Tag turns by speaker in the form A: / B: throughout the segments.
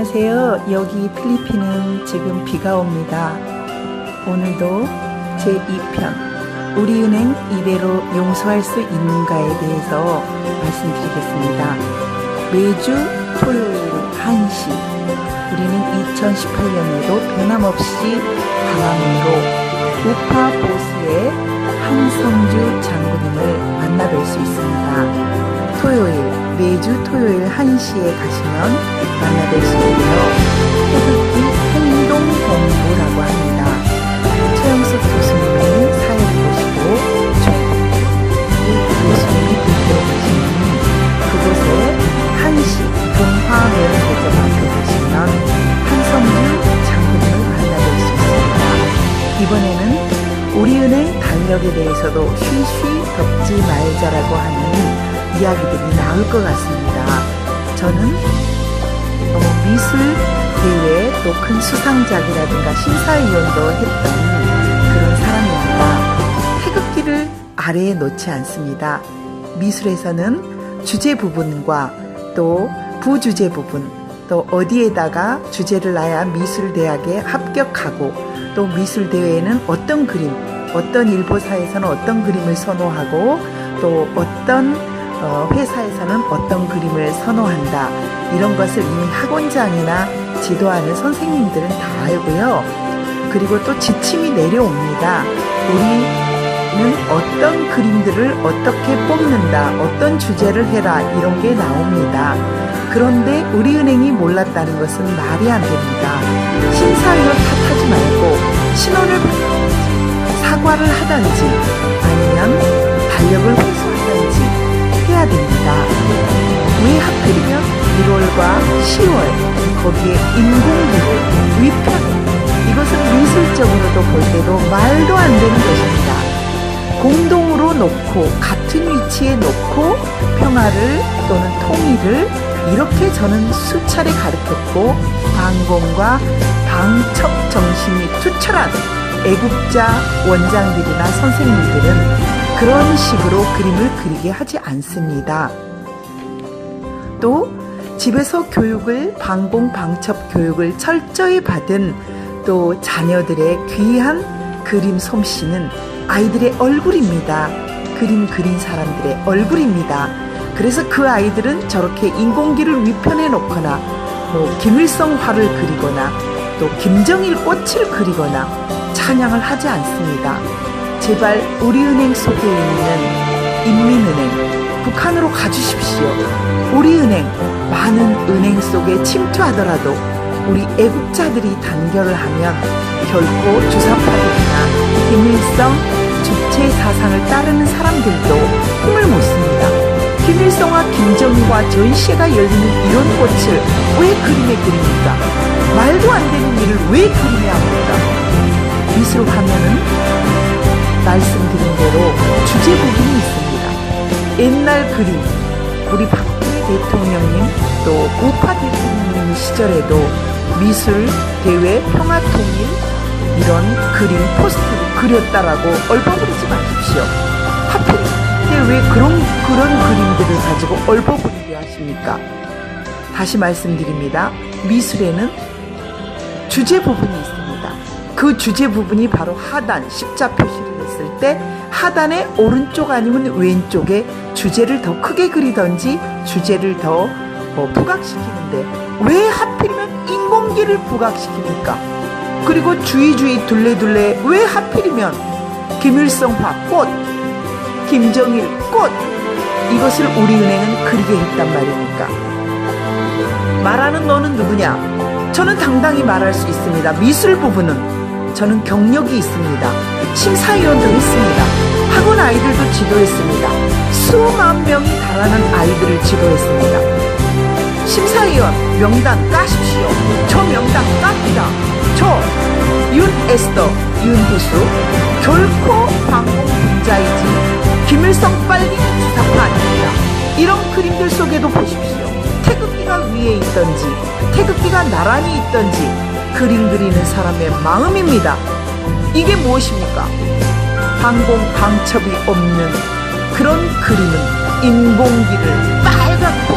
A: 안녕하세요. 여기 필리핀은 지금 비가 옵니다. 오늘도 제2편 우리은행 이대로 용서할 수 있는가에 대해서 말씀드리겠습니다. 매주 토요일 1시 우리는 2018년에도 변함없이 광화문으로 우파 보스의 한성주 장군님을 만나뵐 수 있습니다. 매주 토요일 1시에 가시면 만나뵐 수 있고요. 태극기 행동본부라고 합니다. 최영숙 교수님이 사회를 보시고 교수님이 이끌어 계시는 그곳에 1시 동화매를 대점 앞에 가시면 한성주 장군님을 만나뵐 수 있습니다. 이번에는 우리은행 달력에 대해서도 쉬쉬 덮지 말자라고 하는 이야기들이 나올 것 같습니다. 저는 미술 대회 또 큰 수상작이라든가 심사위원도 했던 그런 사람입니다. 태극기를 아래에 놓지 않습니다. 미술에서는 주제 부분과 또 부주제 부분, 또 어디에다가 주제를 놔야 미술대학에 합격하고 또 미술대회에는 어떤 그림, 어떤 일보사에서는 어떤 그림을 선호하고 또 어떤 회사에서는 어떤 그림을 선호한다. 이런 것을 이미 학원장이나 지도하는 선생님들은 다 알고요. 그리고 또 지침이 내려옵니다. 우리는 어떤 그림들을 어떻게 뽑는다. 어떤 주제를 해라. 이런 게 나옵니다. 그런데 우리은행이 몰랐다는 것은 말이 안 됩니다. 심사위원 탓하지 말고 신원을 받든지 사과를 하든지 아니면 달력을 회수하든지 해야 됩니다. 왜 하필이면 1월과 10월 거기에 인공비를 위편, 이것은 미술적으로도 볼 때도 말도 안 되는 것입니다. 공동으로 놓고 같은 위치에 놓고 평화를 또는 통일을 이렇게 저는 수차례 가르쳤고 방공과 방첩 정신이 투철한 애국자 원장들이나 선생님들은 그런 식으로 그림을 그리게 하지 않습니다. 또 집에서 교육을 방공 방첩 교육을 철저히 받은 또 자녀들의 귀한 그림 솜씨는 아이들의 얼굴입니다. 그림 그린 사람들의 얼굴입니다. 그래서 그 아이들은 저렇게 인공기를 위편해 놓거나 김일성 화를 그리거나 또 김정일 꽃을 그리거나 찬양을 하지 않습니다. 제발 우리은행 속에 있는 인민은행 북한으로 가주십시오. 우리은행 많은 은행 속에 침투하더라도 우리 애국자들이 단결을 하면 결코 주사파들이나 김일성 주체 사상을 따르는 사람들도 힘을 못 씁니다. 김일성과 김정일과 전시회가 열리는 이런 꽃을 왜 그림에 그립니까? 말도 안 되는 일을 왜 그림에 합니까? 미술 화면은 말씀드린 대로 주제 부분이 있습니다. 옛날 그림, 우리 박근혜 대통령님 또 우파 대통령님 시절에도 미술, 대회, 평화통일 이런 그림, 포스터를 그렸다라고 얼버무리지 마십시오. 하필 왜 그런 그림들을 가지고 얼버무리게 하십니까? 다시 말씀드립니다. 미술에는 주제 부분이 있습니다. 그 주제 부분이 바로 하단, 십자 표시를 했을 때 하단의 오른쪽 아니면 왼쪽에 주제를 더 크게 그리던지 주제를 더 부각시키는데 왜 하필이면 인공기를 부각시킵니까? 그리고 주위주위 둘레둘레 왜 하필이면 김일성화 꽃, 김정일 꽃, 이것을 우리은행은 그리게 했단 말입니까? 말하는 너는 누구냐? 저는 당당히 말할 수 있습니다. 미술 부분은 저는 경력이 있습니다. 심사위원도 했습니다. 학원 아이들도 지도했습니다. 수만 명이 달하는 아이들을 지도했습니다. 심사위원 명단 까십시오. 저 명단 깝니다. 저 윤에스더, 윤혜수 결코 방공분자이지 김일성 빨갱이 주사파 아닙니다. 이런 그림들 속에도 보십시오. 태극기가 위에 있던지 태극기가 나란히 있던지 그림 그리는 사람의 마음입니다. 이게 무엇입니까? 방공 방첩이 없는 그런 그림은 인공기를 빨갛고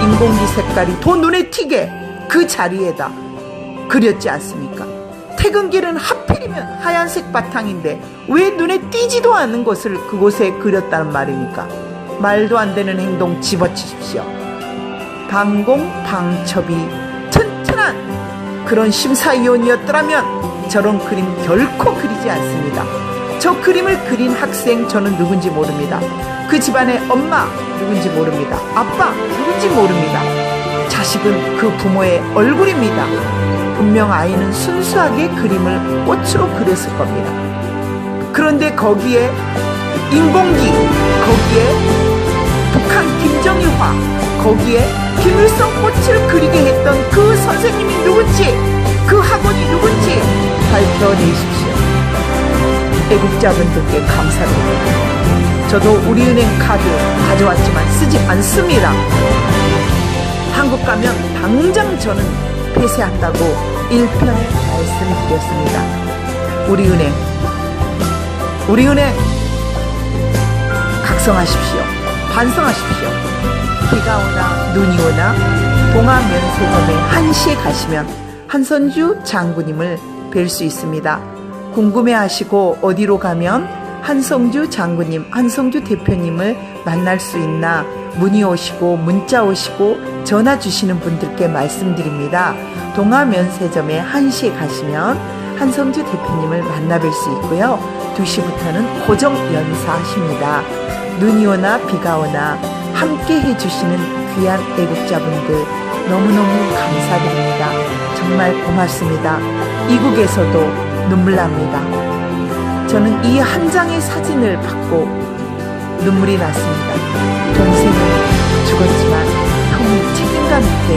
A: 인공기 색깔이 더 눈에 튀게 그 자리에다 그렸지 않습니까? 퇴근길은 하필이면 하얀색 바탕인데 왜 눈에 띄지도 않는 것을 그곳에 그렸다는 말입니까? 말도 안 되는 행동 집어치십시오. 방공방첩이 튼튼한 그런 심사위원이었더라면 저런 그림 결코 그리지 않습니다. 저 그림을 그린 학생 저는 누군지 모릅니다. 그 집안의 엄마 누군지 모릅니다. 아빠 누군지 모릅니다. 자식은 그 부모의 얼굴입니다. 분명 아이는 순수하게 그림을 꽃으로 그렸을 겁니다. 그런데 거기에 인공기, 거기에 북한 김정일화, 거기에 김일성 꽃을 그리게 했던 그 선생님이 누군지, 그 학원이 누군지 밝혀내십시오. 애국자분들께 감사드립니다. 저도 우리은행 카드 가져왔지만 쓰지 않습니다. 한국 가면 당장 저는 폐쇄한다고 1편에 말씀드렸습니다. 우리은행 각성하십시오. 반성하십시오. 비가 오나 눈이 오나 동아면세점에 1시에 가시면 한선주 장군님을 뵐 수 있습니다. 궁금해하시고 어디로 가면 한성주 장군님, 한성주 대표님을 만날 수 있나 문의 오시고 문자 오시고 전화 주시는 분들께 말씀드립니다. 동아면세점에 1시에 가시면 한성주 대표님을 만나뵐 수 있고요. 2시부터는 고정 연사하십니다. 눈이 오나 비가 오나 함께 해주시는 귀한 애국자분들 너무너무 감사드립니다. 정말 고맙습니다. 이국에서도 눈물 납니다. 저는 이 한 장의 사진을 받고 눈물이 났습니다. 동생은 죽었지만 형이 책임감 있게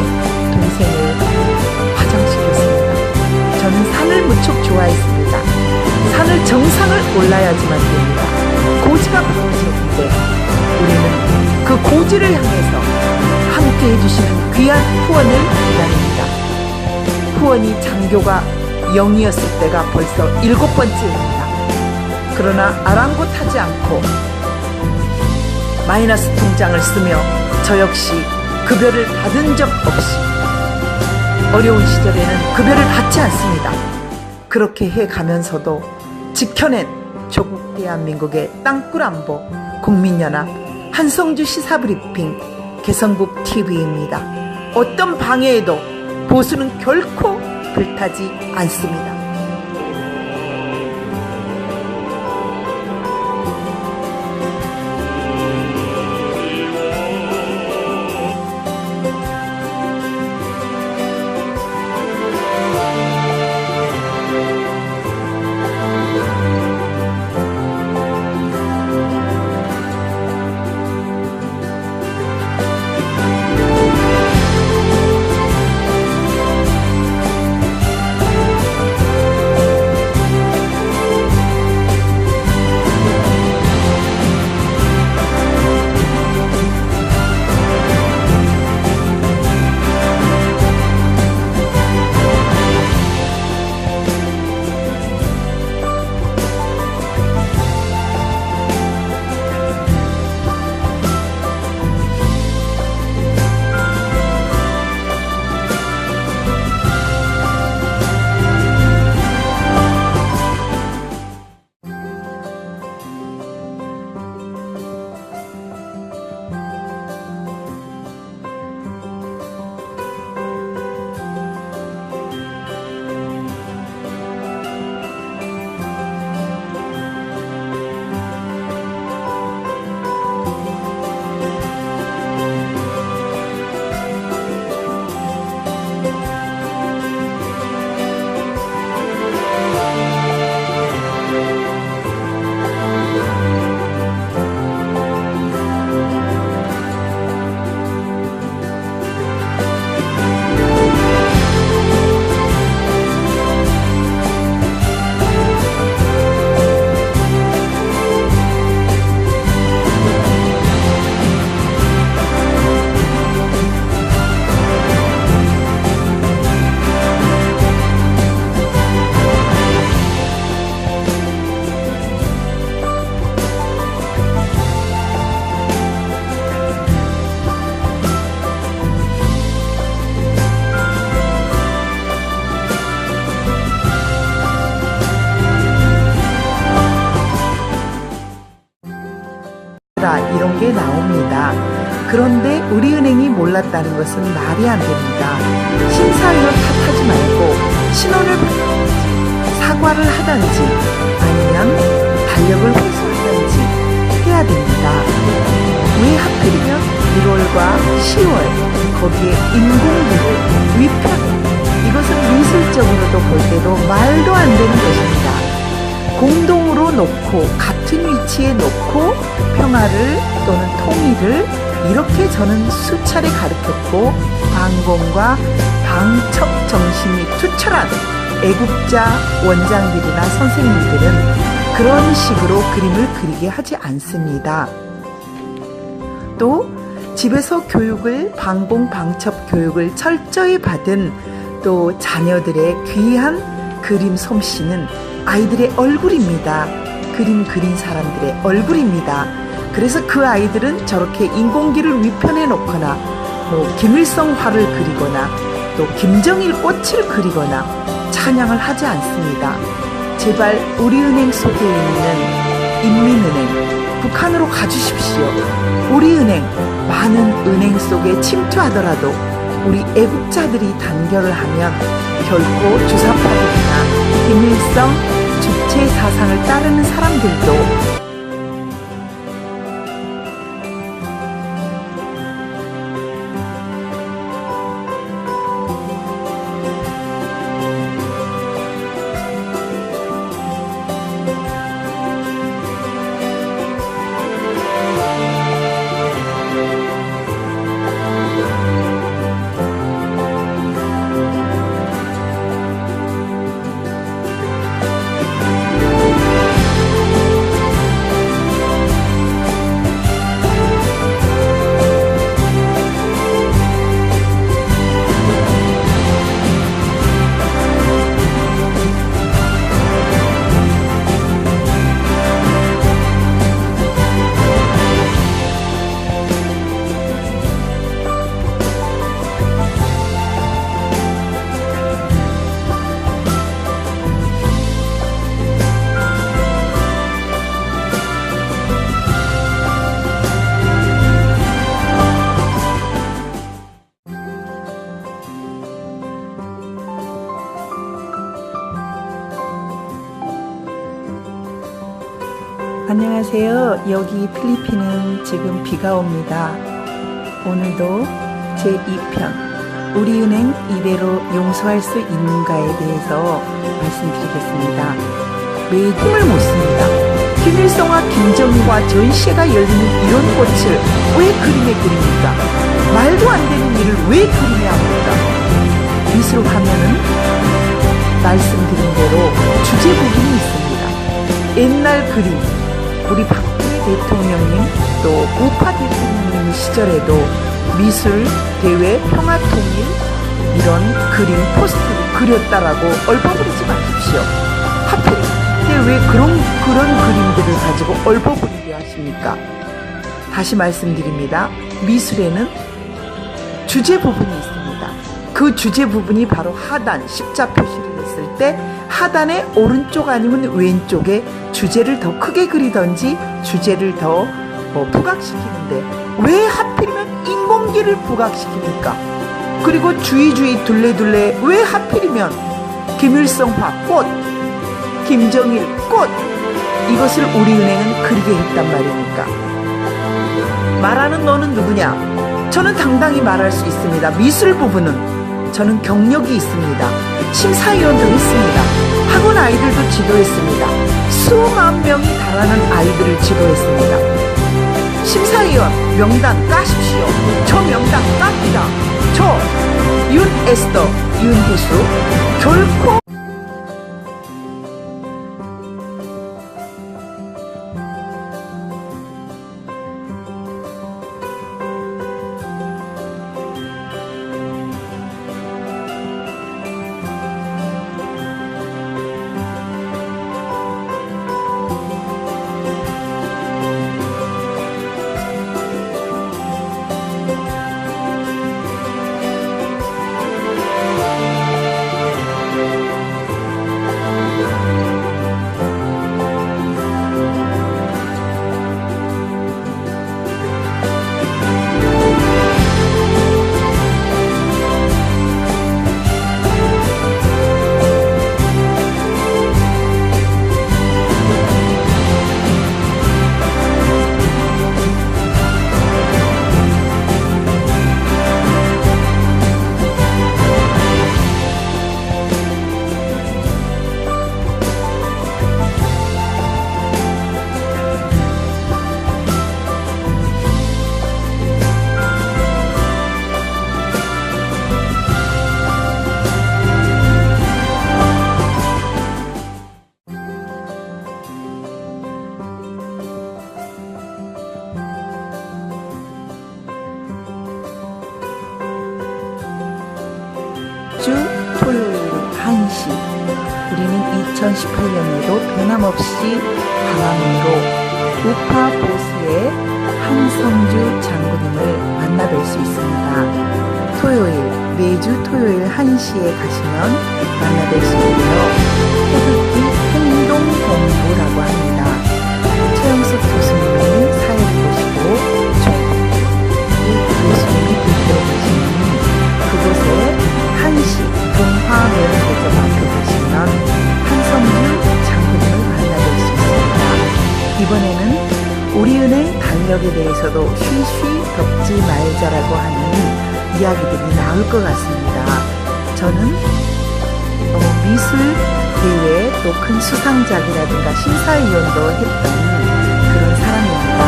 A: 동생을 화장시켰습니다. 저는 산을 무척 좋아했습니다. 산을 정상을 올라야지만 됩니다. 고지가 부러졌는데 우리는 그 고지를 향해서 함께 해주시는 귀한 후원을 기다립니다. 후원이 장교가 0이었을 때가 벌써 7번째입니다. 그러나 아랑곳하지 않고 마이너스 통장을 쓰며 저 역시 급여를 받은 적 없이 어려운 시절에는 급여를 받지 않습니다. 그렇게 해가면서도 지켜낸 조국 대한민국의 땅굴 안보 국민연합 한성주 시사브리핑 개성국 TV입니다. 어떤 방해에도 보수는 결코 불타지 않습니다. 이런 게 나옵니다. 그런데 우리은행이 몰랐다는 것은 말이 안 됩니다. 심사위원 탓하지 말고 신원을 바꾸든지 사과를 하든지 아니면 달력을 회수하든지 해야 됩니다. 왜 하필이면 1월과 10월 거기에 인공비를 위편, 이것은 미술적으로도 볼 때도 말도 안 되는 것입니다. 공동으로 놓고 같은 위치에 놓고 평화를 또는 통일을 이렇게 저는 수차례 가르쳤고, 방공과 방첩 정신이 투철한 애국자 원장들이나 선생님들은 그런 식으로 그림을 그리게 하지 않습니다. 또 집에서 교육을, 방공 방첩 교육을 철저히 받은 또 자녀들의 귀한 그림 솜씨는 아이들의 얼굴입니다. 그림 그린 사람들의 얼굴입니다. 그래서 그 아이들은 저렇게 인공기를 위편해 놓거나 김일성 화를 그리거나 또 김정일 꽃을 그리거나 찬양을 하지 않습니다. 제발 우리은행 속에 있는 인민은행 북한으로 가주십시오. 우리은행 많은 은행 속에 침투하더라도 우리 애국자들이 단결을 하면 결코 주사파들이나 김일성 주체 사상을 따르는 사람들도 안녕하세요. 여기 필리핀은 지금 비가 옵니다. 오늘도 제2편 우리은행 이대로 용서할 수 있는가에 대해서 말씀드리겠습니다. 왜 힘을 못 씁니다. 김일성과 김정일과 전시회가 열리는 이런 꽃을 왜 그림에 그립니까? 말도 안 되는 일을 왜 그림에 합니까? 미술 하면은 말씀드린 대로 주제 부분이 있습니다. 옛날 그림, 우리 박근혜 대통령님 또 우파 대통령님 시절에도 미술, 대회, 평화통일 이런 그림, 포스터를 그렸다라고 얼버무리지 마십시오. 하필 왜 그런 그림들을 가지고 얼버무리게 하십니까? 다시 말씀드립니다. 미술에는 주제 부분이 있습니다. 그 주제 부분이 바로 하단, 십자 표시를 했을 때 하단의 오른쪽 아니면 왼쪽에 주제를 더 크게 그리던지 주제를 더 부각시키는데 왜 하필이면 인공기를 부각시킵니까? 그리고 주위주위 둘레둘레 왜 하필이면 김일성화 꽃, 김정일 꽃, 이것을 우리은행은 그리게 했단 말입니까? 말하는 너는 누구냐? 저는 당당히 말할 수 있습니다. 미술 부분은 저는 경력이 있습니다. 심사위원도 했습니다. 학원 아이들도 지도했습니다. 수만 명이 달하는 아이들을 지도했습니다. 심사위원 명단 까십시오. 저 명단 깝니다. 저 윤에스더, 윤혜수 결코 2018년에도 변함없이 방황으로 우파 보수의 한성주 장군님을 만나뵐 수 있습니다. 매주 토요일 1시에 가시면 만나뵐 수 있고요. 태극기 행동본부라고 합니다. 최영숙 교수님이 사회를 보시고 교수님이 이끌어 계시는 그곳에 1시 동화매운대교 앞에 가시면 한성주 장군님을 만나뵐 수 있습니다. 이번에는 우리은의 달력에 대해서도 쉬쉬 덮지 말자라고 하는 이야기들이 나올 것 같습니다. 저는 미술 대회 또 큰 수상작이라든가 심사위원도 했던 그런 사람입니다.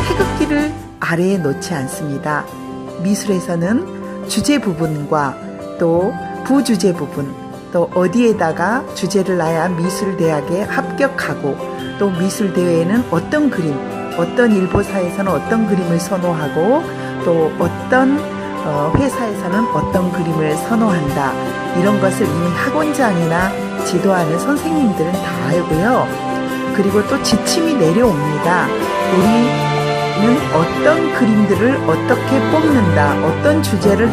A: 태극기를 아래에 놓지 않습니다. 미술에서는 주제 부분과 또 부주제 부분, 또 어디에다가 주제를 놔야 미술대학에 합격하고, 또 미술대회에는 어떤 그림, 어떤 일보사에서는 어떤 그림을 선호하고, 또 어떤 회사에서는 어떤 그림을 선호한다. 이런 것을 이미 학원장이나 지도하는 선생님들은 다 알고요. 그리고 또 지침이 내려옵니다. 우리는 어떤 그림들을 어떻게 뽑는다, 어떤 주제를